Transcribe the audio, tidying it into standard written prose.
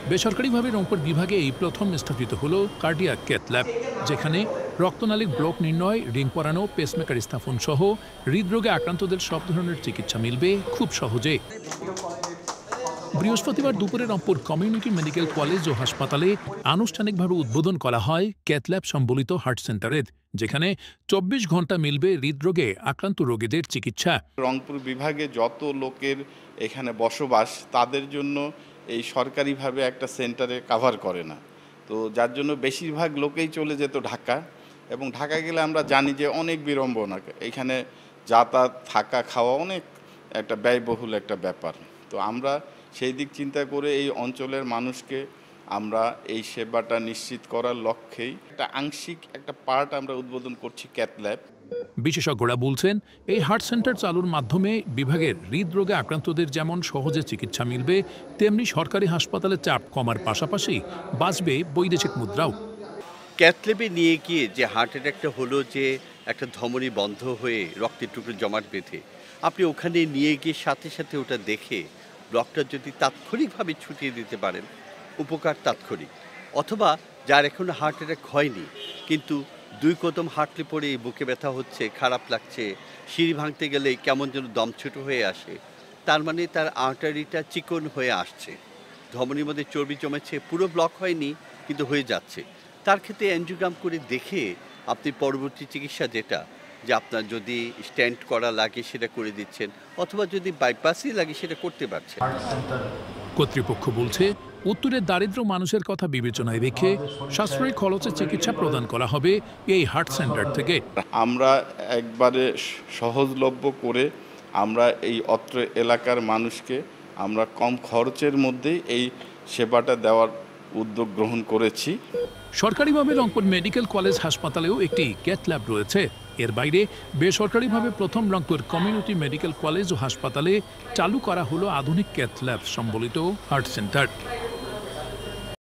বেসরকারিভাবে রংপুর বিভাগে এই প্রথম স্থাপিত হলো কার্ডিয়াক ক্যাথ ল্যাব, যেখানে রক্তনালীর ব্লক নির্ণয়, রিং পরানো, পেসমেকার স্থাপন সহ হৃদরোগে আক্রান্তদের সব ধরনের চিকিৎসা মিলবে খুব সহজে। বৃহস্পতিবার দুপুরে রংপুর কমিউনিটি মেডিকেল কলেজ ও হাসপাতালে আনুষ্ঠানিকভাবে উদ্বোধন করা হয় ক্যাথ ল্যাব সম্বলিত হার্ট সেন্টারের, যেখানে ২৪ ঘন্টা মিলবে হৃদরোগে আক্রান্ত রোগীদের চিকিৎসা। রংপুর বিভাগে যত লোকের এখানে বসবাস তাদের জন্য এই সরকারিভাবে একটা সেন্টারে কাভার করে না, তো যার জন্য বেশিরভাগ লোকেই চলে যেত ঢাকা, এবং ঢাকা গেলে আমরা জানি যে অনেক বিড়ম্বনা, এখানে যাতায়াত, থাকা, খাওয়া অনেক একটা ব্যয়বহুল একটা ব্যাপার। তো আমরা সেই দিক চিন্তা করে এই অঞ্চলের মানুষকে আমরা এই সেবাটা নিশ্চিত করার লক্ষ্যেই একটা আংশিক একটা পার্ট আমরা উদ্বোধন করছি ক্যাথ ল্যাব। বিশেষজ্ঞরা বলছেন, এই হার্ট সেন্টার চালুর মাধ্যমে বিভাগের হৃদরোগে আক্রান্তদের যেমন সহজে চিকিৎসা মিলবে, তেমনি সরকারি হাসপাতালে চাপ কমার পাশাপাশি বাঁচবে বৈদেশিক মুদ্রাও। ক্যাথ ল্যাবে নিয়ে গিয়ে যে হার্ট অ্যাটাকটা হলো, যে একটা ধমনী বন্ধ হয়ে রক্তের টুকরো জমাট বেঁধে, আপনি ওখানে নিয়ে গিয়ে সাথে সাথে ওটা দেখে ব্লকটা যদি তাৎক্ষণিকভাবে ছুটিয়ে দিতে পারেন, উপকার তাৎক্ষণিক। অথবা যার এখনো হার্ট অ্যাটাক হয়নি কিন্তু 2 কদম হাঁটলে পরে বুকে ব্যথা হচ্ছে, খারাপ লাগছে, সিঁড়ি ভাঙতে গেলে কেমন যেন দম ছোট হয়ে আসে, তার মানে তার আর্টারিটা চিকন হয়ে আসছে, ধমনীর মধ্যে চর্বি জমেছে, পুরো ব্লক হয়নি কিন্তু হয়ে যাচ্ছে। তার ক্ষেত্রে অ্যাঞ্জিওগ্রাম করে দেখে আপনি পরবর্তী চিকিৎসা, যেটা যে আপনার যদি স্ট্যান্ট করা লাগে সেটা করে দিচ্ছেন, অথবা যদি বাইপাসই লাগে সেটা করতে পারছেন। কর্তৃপক্ষ বলছে, উত্তরের দারিদ্র মানুষের কথা বিবেচনায় রেখে সাশ্রয়ী খরচে চিকিৎসা প্রদান করা হবে এই হার্ট সেন্টার থেকে। আমরা একবারে সহজলভ্য করে আমরা এই অত্র এলাকার মানুষকে আমরা কম খরচের মধ্যেই এই সেবাটা দেওয়ার উদ্যোগ গ্রহণ করেছি। সরকারিভাবে রংপুর মেডিকেল কলেজ হাসপাতালেও একটি ক্যাথ ল্যাব রয়েছে। এর বাইরে বেসরকারিভাবে প্রথম রংপুর কমিউনিটি মেডিকেল কলেজ ও হাসপাতালে চালু করা হলো আধুনিক ক্যাথ ল্যাব সম্বলিত হার্ট সেন্টার।